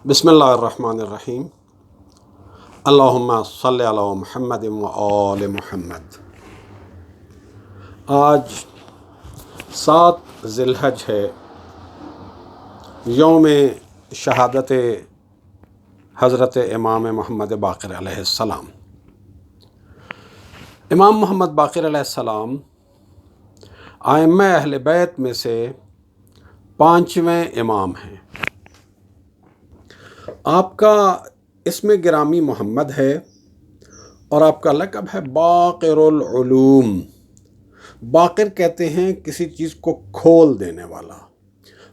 بسم اللہ الرحمن الرحیم۔ اللہم صلی علی محمد و آل محمد۔ آج 7 ذی الحج ہے، یوم شہادت حضرت امام محمد باقر علیہ السلام۔ امام محمد باقر علیہ السلام ائمہ اہل بیت میں سے 5ویں امام ہیں۔ آپ کا اسم گرامی محمد ہے اور آپ کا لقب ہے باقر العلوم۔ باقر کہتے ہیں کسی چیز کو کھول دینے والا،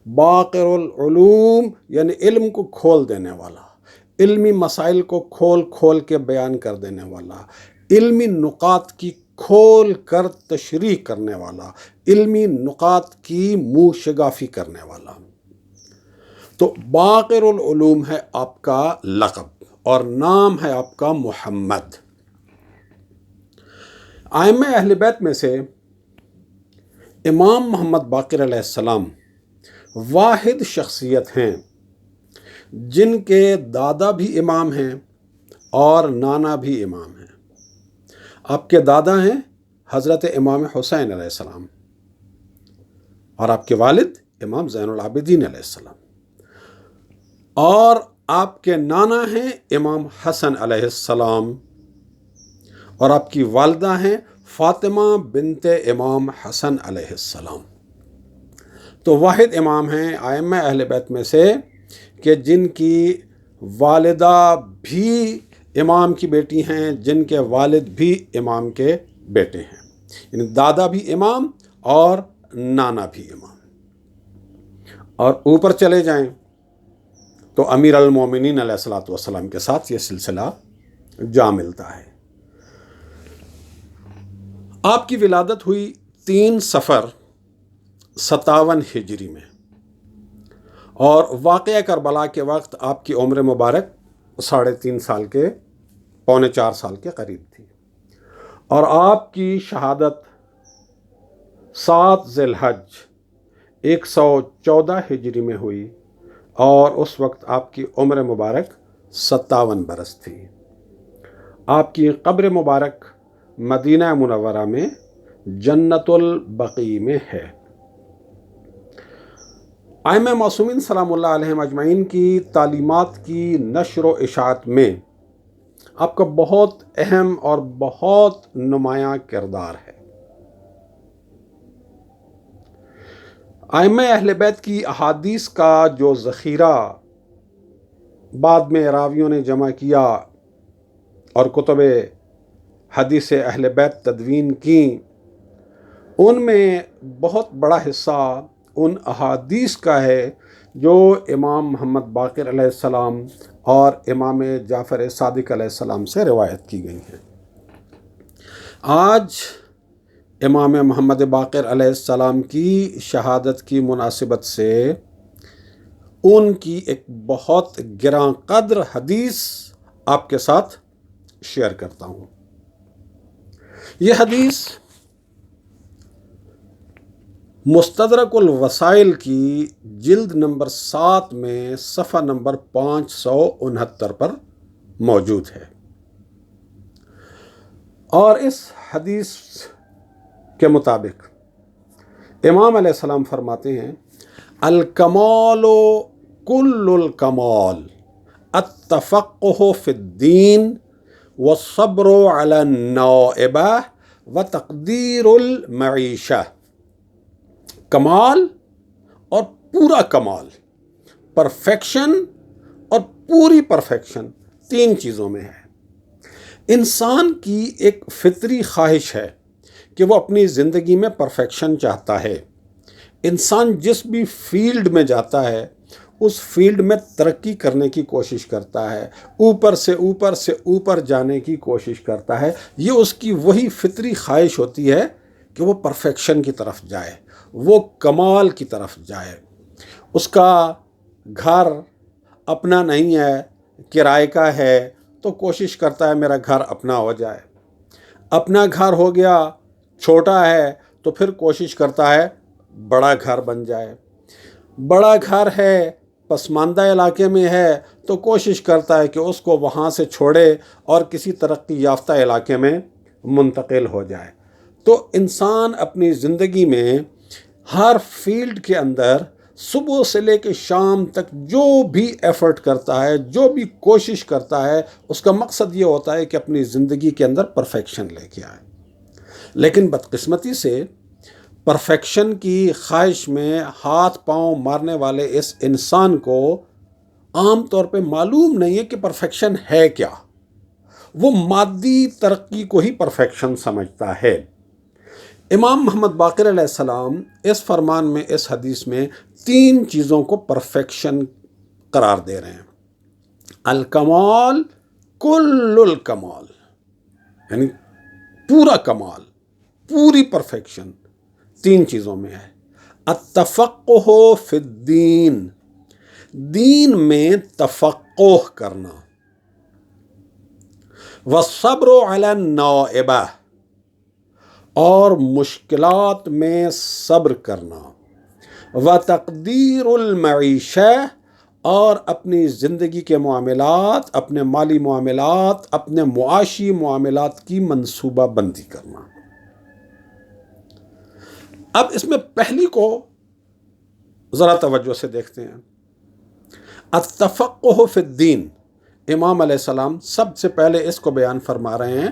باقر العلوم یعنی علم کو کھول دینے والا، علمی مسائل کو کھول کھول کے بیان کر دینے والا، علمی نقاط کی کھول کر تشریح کرنے والا، علمی نقاط کی منہ شگافی کرنے والا۔ تو باقر العلوم ہے آپ کا لقب اور نام ہے آپ کا محمد۔ ائمہ اہل بیت میں سے امام محمد باقر علیہ السلام واحد شخصیت ہیں جن کے دادا بھی امام ہیں اور نانا بھی امام ہیں۔ آپ کے دادا ہیں حضرت امام حسین علیہ السلام اور آپ کے والد امام زین العابدین علیہ السلام، اور آپ کے نانا ہیں امام حسن علیہ السلام، اور آپ کی والدہ ہیں فاطمہ بنت امام حسن علیہ السلام۔ تو واحد امام ہیں ائمہ اہل بیت میں سے کہ جن کی والدہ بھی امام کی بیٹی ہیں، جن کے والد بھی امام کے بیٹے ہیں، یعنی دادا بھی امام اور نانا بھی امام۔ اور اوپر چلے جائیں تو امیر المومنین علیہ الصلوۃ والسلام کے ساتھ یہ سلسلہ جا ملتا ہے۔ آپ کی ولادت ہوئی 3 صفر 57 ہجری میں، اور واقعہ کربلا کے وقت آپ کی عمر مبارک 3.5 سال کے، 3.25 سال کے قریب تھی، اور آپ کی شہادت 7 ذی الحج 114 ہجری میں ہوئی، اور اس وقت آپ کی عمر مبارک 57 برس تھی۔ آپ کی قبر مبارک مدینہ منورہ میں جنت البقیع میں ہے۔ ائمہ معصومین سلام اللہ علیہم اجمعین کی تعلیمات کی نشر و اشاعت میں آپ کا بہت اہم اور بہت نمایاں کردار ہے۔ ائمہ اہل بیت کی احادیث کا جو ذخیرہ بعد میں راویوں نے جمع کیا اور کتب حدیث اہل بیت تدوین کی، ان میں بہت بڑا حصہ ان احادیث کا ہے جو امام محمد باقر علیہ السلام اور امام جعفر صادق علیہ السلام سے روایت کی گئی ہیں۔ آج امام محمد باقر علیہ السلام کی شہادت کی مناسبت سے ان کی ایک بہت گراں قدر حدیث آپ کے ساتھ شیئر کرتا ہوں۔ یہ حدیث مستدرک الوسائل کی جلد نمبر 7 میں صفحہ نمبر 569 پر موجود ہے، اور اس حدیث کے مطابق امام علیہ السلام فرماتے ہیں: الکمال کل الکمال التفقہ فی الدین والصبر علی النوائبہ وتقدیر المعیشہ۔ کمال اور پورا کمال، پرفیکشن اور پوری پرفیکشن 3 چیزوں میں ہے۔ انسان کی ایک فطری خواہش ہے کہ وہ اپنی زندگی میں پرفیکشن چاہتا ہے۔ انسان جس بھی فیلڈ میں جاتا ہے اس فیلڈ میں ترقی کرنے کی کوشش کرتا ہے، اوپر سے اوپر سے اوپر جانے کی کوشش کرتا ہے۔ یہ اس کی وہی فطری خواہش ہوتی ہے کہ وہ پرفیکشن کی طرف جائے، وہ کمال کی طرف جائے۔ اس کا گھر اپنا نہیں ہے، کرائے کا ہے، تو کوشش کرتا ہے میرا گھر اپنا ہو جائے۔ اپنا گھر ہو گیا، چھوٹا ہے، تو پھر کوشش کرتا ہے بڑا گھر بن جائے۔ بڑا گھر ہے پسماندہ علاقے میں ہے تو کوشش کرتا ہے کہ اس کو وہاں سے چھوڑے اور کسی ترقی یافتہ علاقے میں منتقل ہو جائے۔ تو انسان اپنی زندگی میں ہر فیلڈ کے اندر صبح سے لے کے شام تک جو بھی ایفرٹ کرتا ہے، جو بھی کوشش کرتا ہے، اس کا مقصد یہ ہوتا ہے کہ اپنی زندگی کے اندر پرفیکشن لے کے آئے۔ لیکن بدقسمتی سے پرفیکشن کی خواہش میں ہاتھ پاؤں مارنے والے اس انسان کو عام طور پہ معلوم نہیں ہے کہ پرفیکشن ہے کیا۔ وہ مادی ترقی کو ہی پرفیکشن سمجھتا ہے۔ امام محمد باقر علیہ السلام اس فرمان میں، اس حدیث میں 3 چیزوں کو پرفیکشن قرار دے رہے ہیں۔ الکمال کل الکمال، یعنی پورا کمال، پوری پرفیکشن 3 چیزوں میں ہے۔ التفقہ فی الدین، دین میں تفقہ کرنا۔ والصبر علی النوائبہ، اور مشکلات میں صبر کرنا۔ وتقدیر المعیشہ، اور اپنی زندگی کے معاملات، اپنے مالی معاملات، اپنے معاشی معاملات کی منصوبہ بندی کرنا۔ اب اس میں پہلی کو ذرا توجہ سے دیکھتے ہیں۔ التفقہ فی الدین، امام علیہ السلام سب سے پہلے اس کو بیان فرما رہے ہیں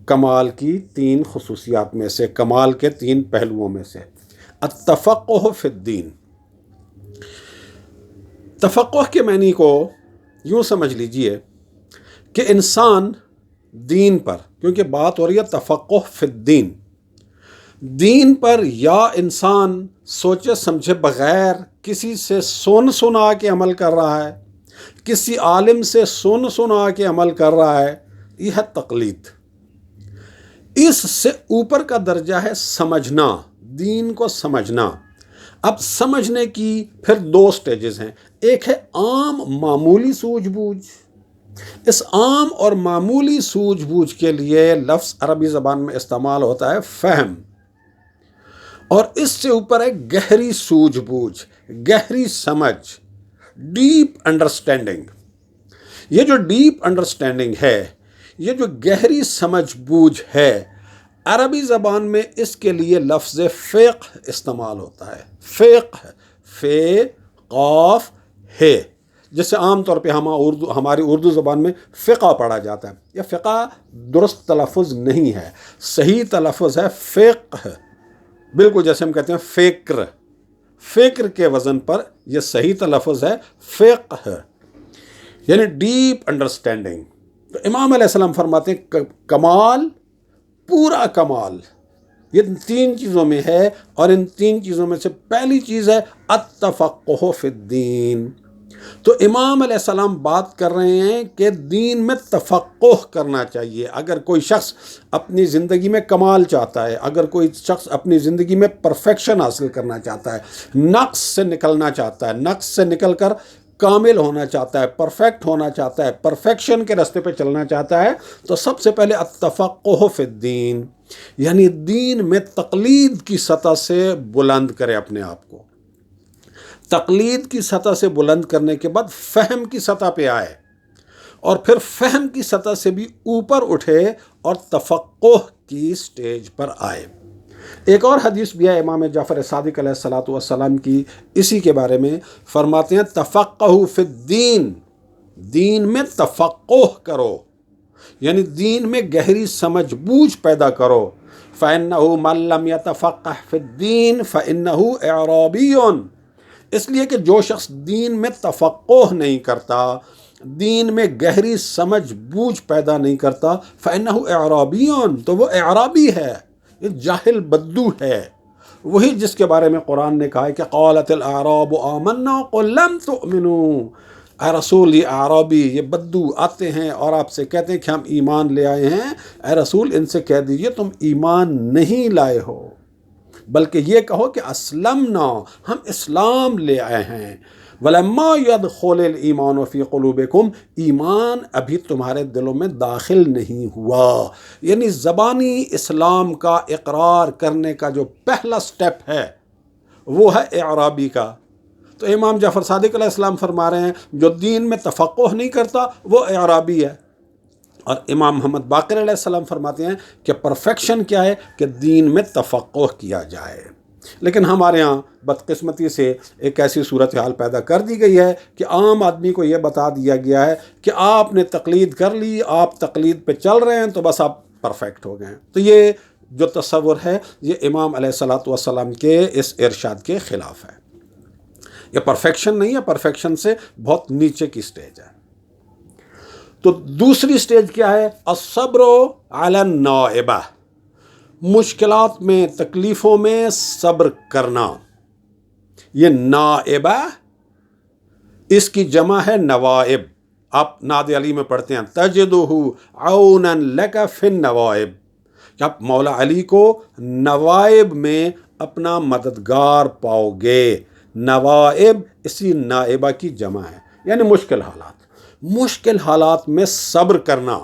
کمال کی 3 خصوصیات میں سے، کمال کے 3 پہلوؤں میں سے۔ التفقہ فی الدین، تفقہ کے معنی کو یوں سمجھ لیجئے کہ انسان دین پر، کیونکہ بات ہو رہی ہے تفقہ فی الدین، دین پر یا انسان سوچے سمجھے بغیر کسی سے سن سنا کے عمل کر رہا ہے، کسی عالم سے سن سنا کے عمل کر رہا ہے، یہ ہے تقلید۔ اس سے اوپر کا درجہ ہے سمجھنا، دین کو سمجھنا۔ اب سمجھنے کی پھر 2 سٹیجز ہیں۔ ایک ہے عام معمولی سوجھ بوجھ۔ اس عام اور معمولی سوجھ بوجھ کے لیے لفظ عربی زبان میں استعمال ہوتا ہے فہم، اور اس سے اوپر ہے گہری سوجھ بوجھ، گہری سمجھ، ڈیپ انڈرسٹینڈنگ۔ یہ جو ڈیپ انڈرسٹینڈنگ ہے، یہ جو گہری سمجھ بوجھ ہے، عربی زبان میں اس کے لیے لفظ فقہ استعمال ہوتا ہے۔ فقہ، فے قاف ہے، جسے عام طور پہ ہماری اردو زبان میں فقہ پڑھا جاتا ہے۔ یہ فقہ درست تلفظ نہیں ہے، صحیح تلفظ ہے فقہ، بالکل جیسے ہم کہتے ہیں فکر، فکر کے وزن پر یہ صحیح تلفظ ہے فقہ، یعنی ڈیپ انڈرسٹینڈنگ۔ تو امام علیہ السلام فرماتے ہیں کمال، پورا کمال، یہ 3 چیزوں میں ہے، اور ان 3 چیزوں میں سے پہلی چیز ہے التفقہ فی الدین۔ تو امام علیہ السلام بات کر رہے ہیں کہ دین میں تفقہ کرنا چاہیے۔ اگر کوئی شخص اپنی زندگی میں کمال چاہتا ہے، اگر کوئی شخص اپنی زندگی میں پرفیکشن حاصل کرنا چاہتا ہے، نقص سے نکلنا چاہتا ہے، نقص سے نکل کر کامل ہونا چاہتا ہے، پرفیکٹ ہونا چاہتا ہے، پرفیکشن کے راستے پہ چلنا چاہتا ہے، تو سب سے پہلے التفقہ فی الدین، یعنی دین میں تقلید کی سطح سے بلند کرے اپنے آپ کو۔ تقلید کی سطح سے بلند کرنے کے بعد فہم کی سطح پہ آئے، اور پھر فہم کی سطح سے بھی اوپر اٹھے اور تفقہ کی سٹیج پر آئے۔ ایک اور حدیث بھی ہے امام جعفر صادق علیہ السلام کی، اسی کے بارے میں فرماتے ہیں تفقہ فی الدین، دین میں تفقہ کرو، یعنی دین میں گہری سمجھ بوجھ پیدا کرو۔ فَإِنَّهُ مَن لَّمْ يَتَفَقَّهْ فِي الدِّينِ فَإِنَّهُ إِعْرَابِيٌّ، اس لیے کہ جو شخص دین میں تفقہ نہیں کرتا، دین میں گہری سمجھ بوجھ پیدا نہیں کرتا، فَإِنَّهُ إِعْرَابِيٌّ، تو وہ اعرابی ہے، یہ جاہل بدو ہے، وہی جس کے بارے میں قرآن نے کہا ہے کہ قالت الاعراب آمنا قل لم تؤمنوا، اے رسول یہ اعرابی، یہ بدو آتے ہیں اور آپ سے کہتے ہیں کہ ہم ایمان لے آئے ہیں، اے رسول ان سے کہہ دیجئے تم ایمان نہیں لائے ہو، بلکہ یہ کہو کہ اسلمنا، ہم اسلام لے آئے ہیں۔ وَلَمَّا يَدْخُلِ الْإِيمَانُ فِي قُلُوبِكُمْ، ایمان ابھی تمہارے دلوں میں داخل نہیں ہوا، یعنی زبانی اسلام کا اقرار کرنے کا جو پہلا سٹیپ ہے وہ ہے اعرابی کا۔ تو امام جعفر صادق علیہ السلام فرما رہے ہیں جو دین میں تفقہ نہیں کرتا وہ اعرابی ہے، اور امام محمد باقر علیہ السلام فرماتے ہیں کہ پرفیکشن کیا ہے کہ دین میں تفقہ کیا جائے۔ لیکن ہمارے ہاں بدقسمتی سے ایک ایسی صورتحال پیدا کر دی گئی ہے کہ عام آدمی کو یہ بتا دیا گیا ہے کہ آپ نے تقلید کر لی، آپ تقلید پہ چل رہے ہیں تو بس آپ پرفیکٹ ہو گئے ہیں۔ تو یہ جو تصور ہے یہ امام علیہ الصلوۃ والسلام کے اس ارشاد کے خلاف ہے۔ یہ پرفیکشن نہیں ہے، پرفیکشن سے بہت نیچے کی سٹیج ہے۔ تو دوسری سٹیج کیا ہے؟ الصبر علی النائبہ، مشکلات میں، تکلیفوں میں صبر کرنا۔ یہ نائبہ، اس کی جمع ہے نوائب۔ آپ نعت علی میں پڑھتے ہیں تجدہ عونا لک فی النوائب، کہ آپ مولا علی کو نوائب میں اپنا مددگار پاؤ گے۔ نوائب اسی نائبہ کی جمع ہے، یعنی مشکل حالات۔ مشکل حالات میں صبر کرنا،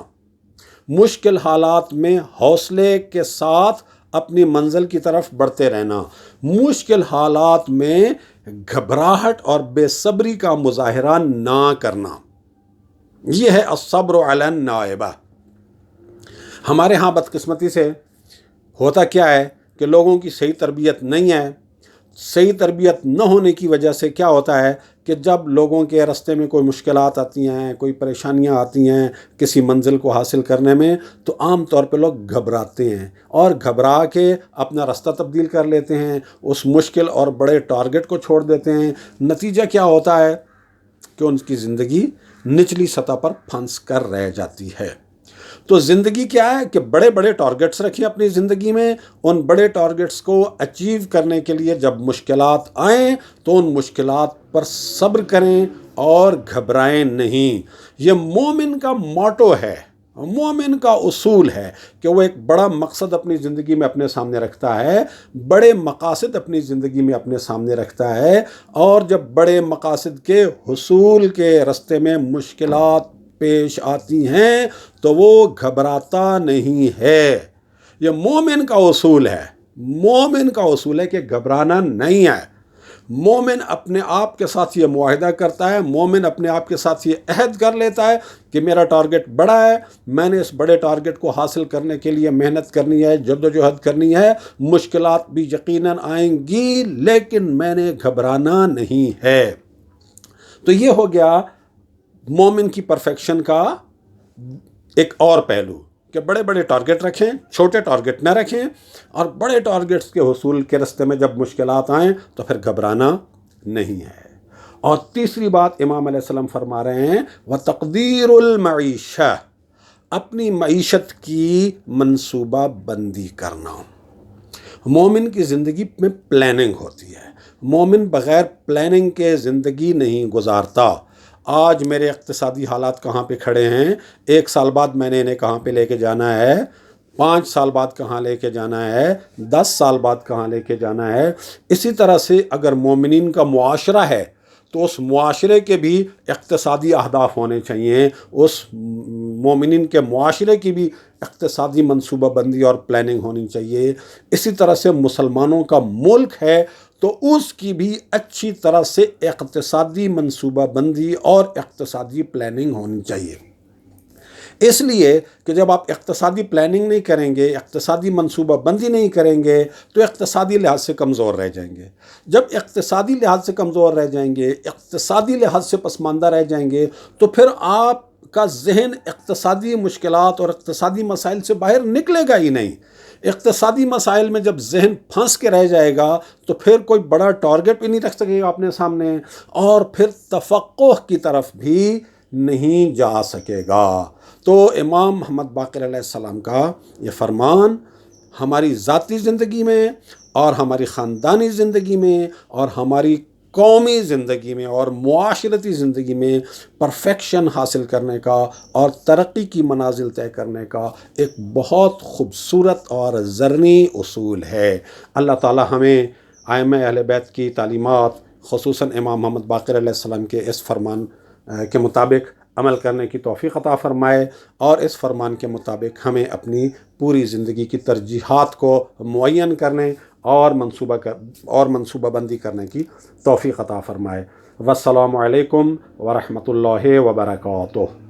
مشکل حالات میں حوصلے کے ساتھ اپنی منزل کی طرف بڑھتے رہنا، مشکل حالات میں گھبراہٹ اور بے صبری کا مظاہرہ نہ کرنا، یہ ہے الصبر علی النائبہ۔ ہمارے ہاں بدقسمتی سے ہوتا کیا ہے کہ لوگوں کی صحیح تربیت نہیں ہے۔ صحیح تربیت نہ ہونے کی وجہ سے کیا ہوتا ہے کہ جب لوگوں کے راستے میں کوئی مشکلات آتی ہیں، کوئی پریشانیاں آتی ہیں کسی منزل کو حاصل کرنے میں، تو عام طور پہ لوگ گھبراتے ہیں اور گھبرا کے اپنا راستہ تبدیل کر لیتے ہیں، اس مشکل اور بڑے ٹارگٹ کو چھوڑ دیتے ہیں۔ نتیجہ کیا ہوتا ہے کہ ان کی زندگی نچلی سطح پر پھنس کر رہ جاتی ہے۔ تو زندگی کیا ہے کہ بڑے بڑے ٹارگٹس رکھیں اپنی زندگی میں، ان بڑے ٹارگٹس کو اچیو کرنے کے لیے جب مشکلات آئیں تو ان مشکلات پر صبر کریں اور گھبرائیں نہیں۔ یہ مومن کا موٹو ہے، مومن کا اصول ہے کہ وہ ایک بڑا مقصد اپنی زندگی میں اپنے سامنے رکھتا ہے، بڑے مقاصد اپنی زندگی میں اپنے سامنے رکھتا ہے، اور جب بڑے مقاصد کے حصول کے راستے میں مشکلات پیش آتی ہیں تو وہ گھبراتا نہیں ہے۔ یہ مومن کا اصول ہے، مومن کا اصول ہے کہ گھبرانا نہیں ہے۔ مومن اپنے آپ کے ساتھ یہ معاہدہ کرتا ہے، مومن اپنے آپ کے ساتھ یہ عہد کر لیتا ہے کہ میرا ٹارگٹ بڑا ہے، میں نے اس بڑے ٹارگٹ کو حاصل کرنے کے لیے محنت کرنی ہے، جدوجہد کرنی ہے، مشکلات بھی یقیناً آئیں گی لیکن میں نے گھبرانا نہیں ہے۔ تو یہ ہو گیا مومن کی پرفیکشن کا ایک اور پہلو کہ بڑے بڑے ٹارگٹ رکھیں، چھوٹے ٹارگٹ نہ رکھیں، اور بڑے ٹارگٹس کے حصول کے راستے میں جب مشکلات آئیں تو پھر گھبرانا نہیں ہے۔ اور تیسری بات امام علیہ السلام فرما رہے ہیں وَتَقْدِيرُ الْمَعِيشَةِ، اپنی معیشت کی منصوبہ بندی کرنا۔ مومن کی زندگی میں پلاننگ ہوتی ہے، مومن بغیر پلاننگ کے زندگی نہیں گزارتا۔ آج میرے اقتصادی حالات کہاں پہ کھڑے ہیں، 1 سال بعد میں نے انہیں کہاں پہ لے کے جانا ہے، 5 سال بعد کہاں لے کے جانا ہے، 10 سال بعد کہاں لے کے جانا ہے۔ اسی طرح سے اگر مومنین کا معاشرہ ہے تو اس معاشرے کے بھی اقتصادی اہداف ہونے چاہیے، اس مومنین کے معاشرے کی بھی اقتصادی منصوبہ بندی اور پلاننگ ہونی چاہیے۔ اسی طرح سے مسلمانوں کا ملک ہے تو اس کی بھی اچھی طرح سے اقتصادی منصوبہ بندی اور اقتصادی پلاننگ ہونی چاہیے۔ اس لیے کہ جب آپ اقتصادی پلاننگ نہیں کریں گے، اقتصادی منصوبہ بندی نہیں کریں گے تو اقتصادی لحاظ سے کمزور رہ جائیں گے۔ جب اقتصادی لحاظ سے کمزور رہ جائیں گے، اقتصادی لحاظ سے پسماندہ رہ جائیں گے تو پھر آپ کا ذہن اقتصادی مشکلات اور اقتصادی مسائل سے باہر نکلے گا ہی نہیں۔ اقتصادی مسائل میں جب ذہن پھنس کے رہ جائے گا تو پھر کوئی بڑا ٹارگٹ بھی نہیں رکھ سکے گا اپنے سامنے، اور پھر تفقہ کی طرف بھی نہیں جا سکے گا۔ تو امام محمد باقر علیہ السلام کا یہ فرمان ہماری ذاتی زندگی میں اور ہماری خاندانی زندگی میں اور ہماری قومی زندگی میں اور معاشرتی زندگی میں پرفیکشن حاصل کرنے کا اور ترقی کی منازل طے کرنے کا ایک بہت خوبصورت اور زرعی اصول ہے۔ اللہ تعالی ہمیں ائمہ اہل بیت کی تعلیمات خصوصاً امام محمد باقر علیہ السلام کے اس فرمان کے مطابق عمل کرنے کی توفیق عطا فرمائے، اور اس فرمان کے مطابق ہمیں اپنی پوری زندگی کی ترجیحات کو معین کرنے اور منصوبہ بندی کرنے کی توفیق عطا فرمائے۔ والسلام علیکم ورحمۃ اللہ وبرکاتہ۔